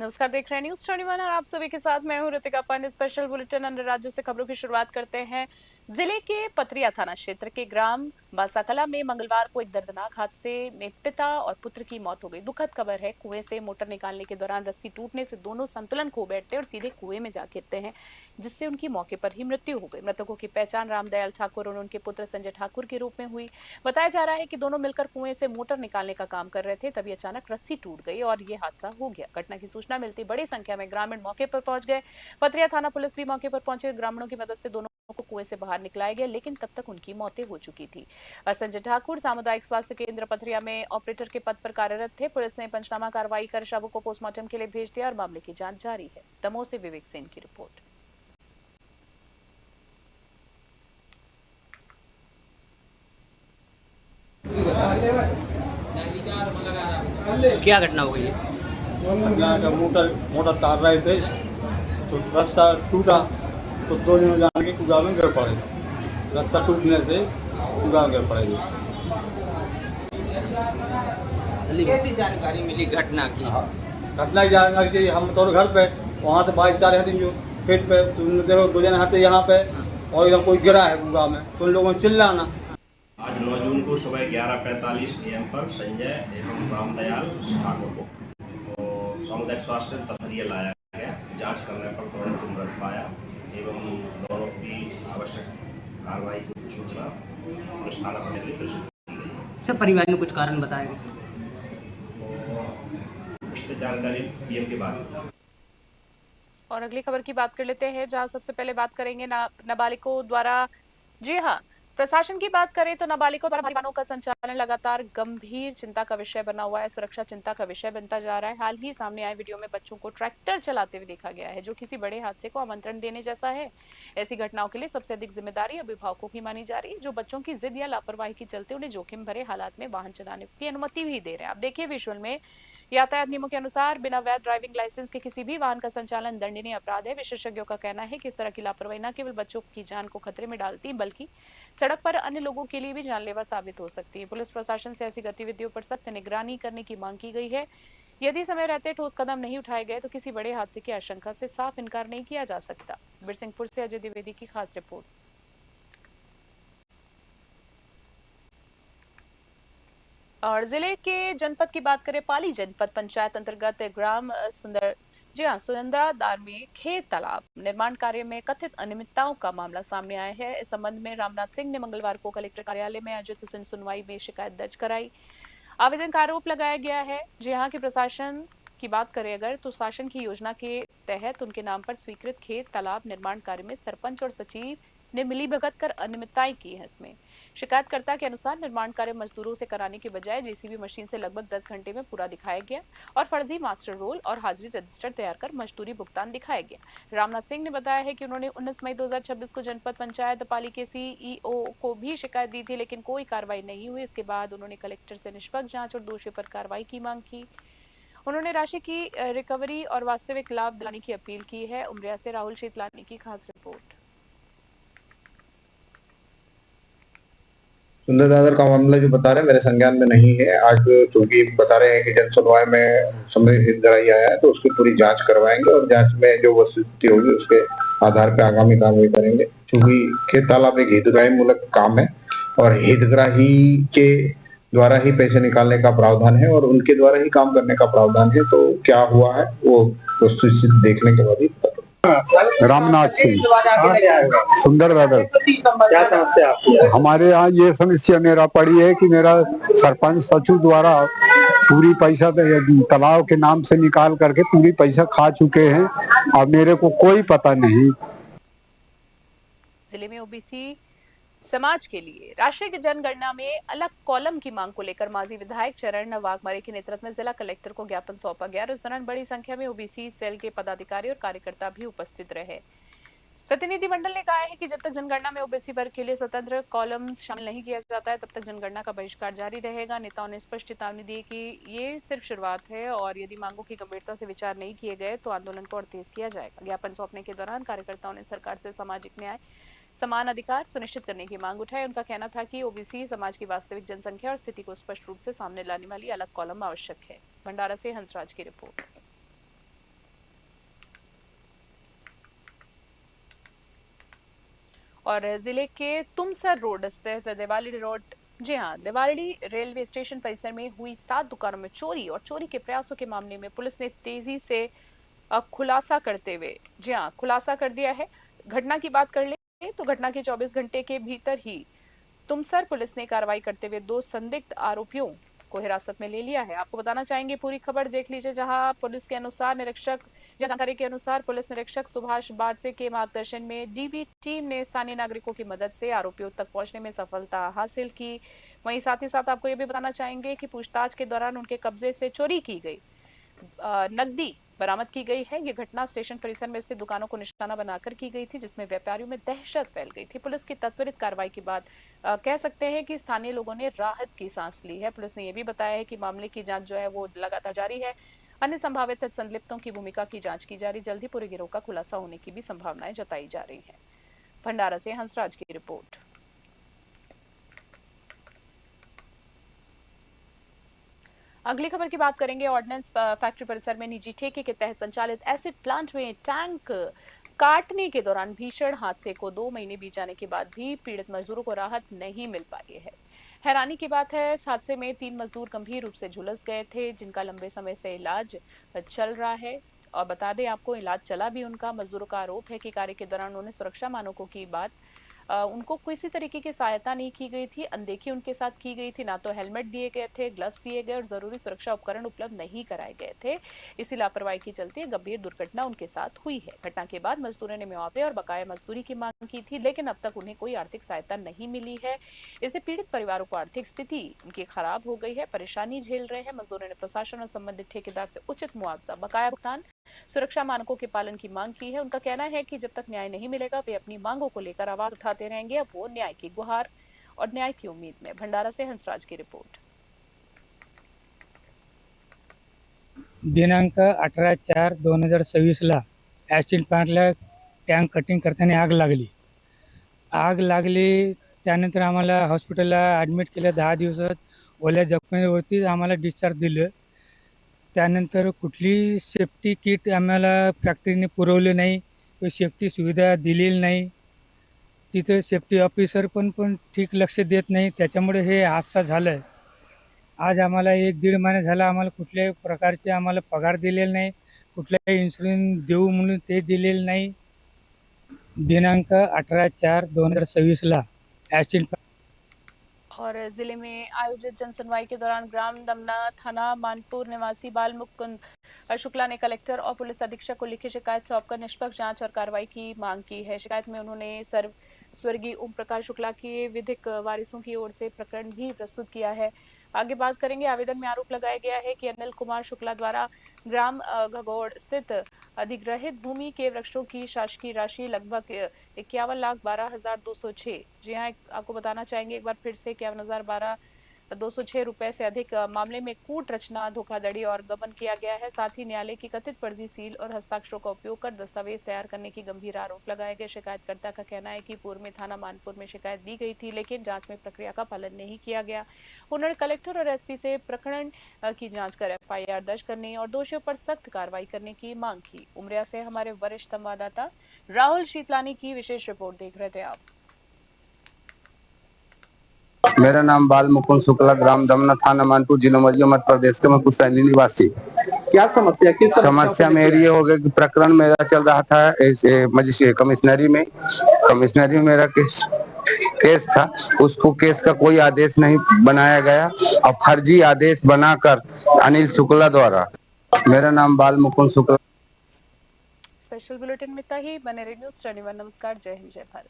नमस्कार, देख रहे हैं न्यूज 21 और आप सभी के साथ मैं हूं ऋतिका पांडे। स्पेशल बुलेटिन अन्य राज्यों से खबरों की शुरुआत करते हैं। जिले के पथरिया थाना क्षेत्र के ग्राम बासाकला में मंगलवार को एक दर्दनाक हादसे में पिता और पुत्र की मौत हो गई। दुखद खबर है, कुएं से मोटर निकालने के दौरान रस्सी टूटने से दोनों संतुलन खो बैठते और सीधे कुएं में जा गिरते हैं, जिससे उनकी मौके पर ही मृत्यु हो गई। मृतकों की पहचान रामदयाल ठाकुर और उनके पुत्र संजय ठाकुर के रूप में हुई। बताया जा रहा है कि दोनों मिलकर कुएं से मोटर निकालने का काम कर रहे थे, तभी अचानक रस्सी टूट गई और ये हादसा हो गया। घटना की सूचना मिलती बड़ी संख्या में ग्रामीण मौके पर पहुंच गए। पथरिया थाना पुलिस भी मौके पर पहुंचे। ग्रामीणों की मदद से दोनों को कुएं से बाहर निकलाया गया, लेकिन तब तक उनकी मौतें हो चुकी थी। संजय ठाकुर सामुदायिक स्वास्थ्य केंद्र पथरिया में ऑपरेटर के पद पर कार्यरत थे। पुलिस ने पंचनामा कार्रवाई कर शवों को पोस्टमार्टम के लिए भेज दिया और मामले की जांच जारी है। दमोह से विवेक सेन की रिपोर्ट। क्या घटना हो गई है? मोटर मोटर तार रहे थे तो रास्ता टूटा तो दो जने जान के कुआ में गिर पड़े। रास्ता टूटने से कुआ में गिर पड़े। कैसी जानकारी मिली घटना की? घटना की जानकारी कि हम तो घर पे वहाँ से बाइक चार हैं जो खेत पे, तुम देखो दो जने हाथे यहाँ पे और इधर कोई गिरा है कुआ में, तो उन लोगों ने चिल्लाना। आज 9 जून को सुबह 11:45 AM पर संजय एवं रामदयाल ठाकुर को सामुदायिक स्वास्थ्य पथरिया लाया गया। जांच करने पर दोनों को मृत पाया एवं दोनों की आवश्यक कार्रवाई की सूचना पुलिस थाना पर मिली। सब परिवार ने कुछ कारण बताए? इस पर जानकारी PM के बाद। और अगली खबर की बात कर लेते हैं, जहां सबसे पहले बात करेंगे नाबालिगों द्वारा। जी हाँ, प्रशासन की बात करें तो नाबालिगों द्वारा भारी वाहनों का संचालन लगातार गंभीर चिंता का विषय बना हुआ है। सुरक्षा चिंता का विषय बनता जा रहा है। हाल ही सामने आए वीडियो में बच्चों को ट्रैक्टर चलाते हुए देखा गया है, जो किसी बड़े हादसे को आमंत्रण देने जैसा है। ऐसी घटनाओं के लिए सबसे अधिक जिम्मेदारी अभिभावकों की मानी जा रही है, जो बच्चों की जिद या लापरवाही के चलते उन्हें जोखिम भरे हालात में वाहन चलाने की अनुमति भी दे रहे हैं। आप देखिए विजुअल में, यातायात नियमों के अनुसार बिना वैध ड्राइविंग लाइसेंस के किसी भी वाहन का संचालन दंडनीय अपराध है। विशेषज्ञों का कहना है कि इस तरह की लापरवाही न केवल बच्चों की जान को खतरे में डालती, बल्कि सड़क पर अन्य लोगों के लिए भी जानलेवा साबित हो सकती है। पुलिस प्रशासन से ऐसी गतिविधियों पर सख्त निगरानी करने की मांग की गई है। यदि समय रहते ठोस कदम नहीं उठाए गए तो किसी बड़े हादसे की आशंका से साफ इनकार नहीं किया जा सकता। बिरसिंहपुर से अजय द्विवेदी की खास रिपोर्ट। और जिले के जनपद की बात करें, पाली जनपद पंचायत अंतर्गत ग्राम सुनंदरादार में खेत तालाब निर्माण कार्य में कथित अनियमितताओं का मामला सामने आया है। इस संबंध में रामनाथ सिंह ने मंगलवार को कलेक्टर कार्यालय में आयोजित सुनवाई में शिकायत दर्ज कराई। आवेदन का आरोप लगाया गया है, जहां के प्रशासन की बात करें अगर, तो शासन की योजना के तहत उनके नाम पर स्वीकृत खेत तालाब निर्माण कार्य में सरपंच और सचिव ने मिलीभगत कर अनियमितताएं की हैं। इसमें शिकायतकर्ता के अनुसार निर्माण कार्य मजदूरों से कराने के बजाय JCB मशीन से लगभग 10 घंटे में पूरा दिखाया गया और फर्जी मास्टर रोल और हाजिरी रजिस्टर तैयार कर मजदूरी भुगतान दिखाया गया। रामनाथ सिंह ने बताया है कि उन्होंने 19 मई 2026 को जनपद पंचायत पाली के CEO को भी शिकायत दी थी, लेकिन कोई कार्रवाई नहीं हुई। इसके बाद उन्होंने कलेक्टर से निष्पक्ष जांच और दोषियों पर कार्रवाई की मांग की। उन्होंने राशि की रिकवरी और वास्तविक लाभ दिलाने की अपील की है। उमरिया से राहुल शीतलानी की खास रिपोर्ट। सुंदर दादर का मामला जो बता रहे हैं मेरे संज्ञान में नहीं है। आज चूंकि बता रहे हैं कि जन सुनवाई में समय हितग्राही आया है, तो उसकी पूरी जांच करवाएंगे और जांच में जो वस्तुस्थिति होगी उसके आधार पर आगामी कार्रवाई करेंगे। चूंकि खेत तालाब एक हितग्राही मूलक काम है और हितग्राही के द्वारा ही पैसे निकालने का प्रावधान है और उनके द्वारा ही काम करने का प्रावधान है, तो क्या हुआ है वो वस्तुस्थिति देखने के बाद ही पता। रामनाथ सिंह, सुंदर दादर। क्या समस्या आपकी है? हमारे यहाँ ये समस्या मेरा पड़ी है कि मेरा सरपंच सचिव द्वारा पूरी पैसा तालाब के नाम से निकाल करके पूरी पैसा खा चुके हैं। अब मेरे को कोई पता नहीं। जिले में OBC समाज के लिए राष्ट्रीय जनगणना में अलग कॉलम की मांग को लेकर माजी विधायक चरण वाघमारे के नेतृत्व में जिला कलेक्टर को ज्ञापन सौंपा गया और इस दौरान बड़ी संख्या में OBC सेल के पदाधिकारी और कार्यकर्ता भी उपस्थित रहे। प्रतिनिधिमंडल ने कहा है कि जब तक जनगणना में OBC वर्ग के लिए स्वतंत्र कॉलम शामिल नहीं किया जाता है, तब तक जनगणना का बहिष्कार जारी रहेगा। नेताओं ने स्पष्ट चेतावनी दी कि ये सिर्फ शुरुआत है और यदि मांगों की गंभीरता से विचार नहीं किए गए तो आंदोलन को और तेज किया जाएगा। ज्ञापन सौंपने के दौरान कार्यकर्ताओं ने सरकार से सामाजिक न्याय, समान अधिकार सुनिश्चित करने की मांग उठाई। उनका कहना था कि OBC समाज की वास्तविक जनसंख्या और स्थिति को स्पष्ट रूप से सामने लाने वाली अलग कॉलम आवश्यक है। भंडारा से हंसराज की रिपोर्ट। और जिले के तुमसर रोड स्थित देवाली रोड, जी हाँ, देवाली रेलवे स्टेशन परिसर में हुई 7 दुकानों में चोरी और चोरी के प्रयासों के मामले में पुलिस ने तेजी से खुलासा करते हुए, जी हाँ, खुलासा कर दिया है। घटना की बात कर ले तो घटना के 24 घंटे के भीतर ही तुमसर पुलिस ने कार्रवाई करते हुए 2 संदिग्ध आरोपियों को हिरासत में ले लिया है। आपको बताना चाहेंगे, पूरी खबर देख लीजिए, जहां पुलिस के अनुसार जानकारी के अनुसार पुलिस निरीक्षक सुभाष बारसे के मार्गदर्शन में डीबी टीम ने स्थानीय नागरिकों की मदद से आरोपियों तक पहुंचने में सफलता हासिल की। वहीं साथ ही साथ आपको यह भी बताना चाहेंगे कि पूछताछ के दौरान उनके कब्जे से चोरी की गई नकदी बरामद की गई है। ये घटना स्टेशन परिसर में स्थित दुकानों को निशाना बनाकर की गई थी, जिसमें व्यापारियों में दहशत फैल गई थी। पुलिस की त्वरित कार्रवाई के बाद कह सकते हैं कि स्थानीय लोगों ने राहत की सांस ली है। पुलिस ने यह भी बताया है कि मामले की जांच जो है वो लगातार जारी है। अन्य संभावित संलिप्तों की भूमिका की जांच की जा रही। जल्द ही पूरे गिरोह का खुलासा होने की भी संभावनाएं जताई जा रही है। भंडारा से हंसराज की रिपोर्ट। अगली खबर की बात करेंगे। ऑर्डिनेंस फैक्ट्री परिसर में निजी ठेके के तहत संचालित एसिड प्लांट में टैंक काटने के दौरान भीषण हादसे को 2 महीने बीत जाने के बाद भी पीड़ित मजदूरों को राहत नहीं मिल पाई है। हैरानी की बात है, इस हादसे में 3 मजदूर गंभीर रूप से झुलस गए थे, जिनका लंबे समय से इलाज चल रहा है। और बता दें आपको, इलाज चला भी उनका। मजदूरों का आरोप है कि कार्य के दौरान उन्होंने सुरक्षा मानकों की बात उनको किसी तरीके की सहायता नहीं की गई थी, अनदेखी उनके साथ की गई थी। ना तो हेलमेट दिए गए थे, ग्लव्स दिए गए और जरूरी सुरक्षा उपकरण उपलब्ध नहीं कराए गए थे। इसी लापरवाही के चलते गंभीर दुर्घटना उनके साथ हुई है। घटना के बाद मजदूरों ने मुआवजे और बकाया मजदूरी की मांग की थी, लेकिन अब तक उन्हें कोई आर्थिक सहायता नहीं मिली है। इससे पीड़ित परिवारों को आर्थिक स्थिति उनकी खराब हो गई है, परेशानी झेल रहे हैं। मजदूरों ने प्रशासन और संबंधित ठेकेदार से उचित मुआवजा, बकाया भुगतान, सुरक्षा मानकों के पालन की मांग की है। उनका कहना है कि जब तक न्याय नहीं मिलेगा वे अपनी मांगों को लेकर आवाज उठाते रहेंगे। अब वो न्याय की गुहार और न्याय की उम्मीद में। भंडारा से हंसराज की रिपोर्ट। दिनांक 18/4/2026 ॲसिड प्लांटला टँक कटिंग करताना आग लागली. त्यानंतर आम्हाला हॉस्पिटलला ॲडमिट केलं. 10 दिवसात ओल्या जखमेवरती आम्हाला डिस्चार्ज दिलं. त्यानंतर कुठली सेफ्टी किट आम्हाला फॅक्टरीने पुरवले नाही, सेफ्टी सुविधा दिलेली नाही. तिथं सेफ्टी ऑफिसर पण ठीक लक्ष देत नाही. त्याच्यामुळे हे हादसा झालं. आज आम्हाला 1-1.5 महिना झाला आम्हाला कुठल्याही प्रकारचे आम्हाला पगार दिलेला नाही, कुठलाही इन्शुरन्स देऊ म्हणून ते दिलेलं नाही. दिनांक 18/4/2026 ॲसिड और जिले में आयोजित जनसुनवाई के दौरान ग्राम दमना थाना मानपुर निवासी बाल मुकुंद शुक्ला ने कलेक्टर और पुलिस अधीक्षक को लिखी शिकायत सौंपकर निष्पक्ष जांच और कार्रवाई की मांग की है। शिकायत में उन्होंने स्वर्गीय ओम प्रकाश शुक्ला के विधिक वारिसों की ओर से प्रकरण भी प्रस्तुत किया है। आगे बात करेंगे। आवेदन में आरोप लगाया गया है कि अनिल कुमार शुक्ला द्वारा ग्राम घगौड़ स्थित अधिग्रहित भूमि के वृक्षों की शासकीय राशि लगभग 51,12,206, जी हाँ, आपको बताना चाहेंगे एक बार फिर से 51,12,206 रुपए से अधिक मामले में कूट रचना, धोखाधड़ी और गबन किया गया है। साथ ही न्यायालय की कथित फर्जी सील और हस्ताक्षरों का उपयोग कर दस्तावेज तैयार करने की गंभीर आरोप लगाए गए। शिकायतकर्ता का कहना है कि पूर्व में थाना मानपुर में शिकायत दी गई थी, लेकिन जांच में प्रक्रिया का पालन नहीं किया गया। उन्होंने कलेक्टर और एसपी से प्रकरण की जांच कर FIR दर्ज करने और दोषियों पर सख्त कार्रवाई करने की मांग की। उमरिया से हमारे वरिष्ठ संवाददाता राहुल शीतलानी की विशेष रिपोर्ट देख रहे थे आप। मेरा नाम बाल मुकुंद शुक्ला, ग्राम दमना, थाना मानपुर, जिला उमरिया, मध्य प्रदेश के। मैं कुशैली निवासी। क्या समस्या? किस समस्या मेरी ये हो गई कि प्रकरण मेरा चल रहा था मजिस्ट्रेट कमिश्नरी में मेरा केस था। उसको केस का कोई आदेश नहीं बनाया गया और फर्जी आदेश बनाकर अनिल शुक्ला द्वारा। मेरा नाम बाल मुकुंद शुक्ला। स्पेशल बुलेटिन में इतना ही। बने रहिए न्यूज़ 21। नमस्कार, जय हिंद, जय भारत।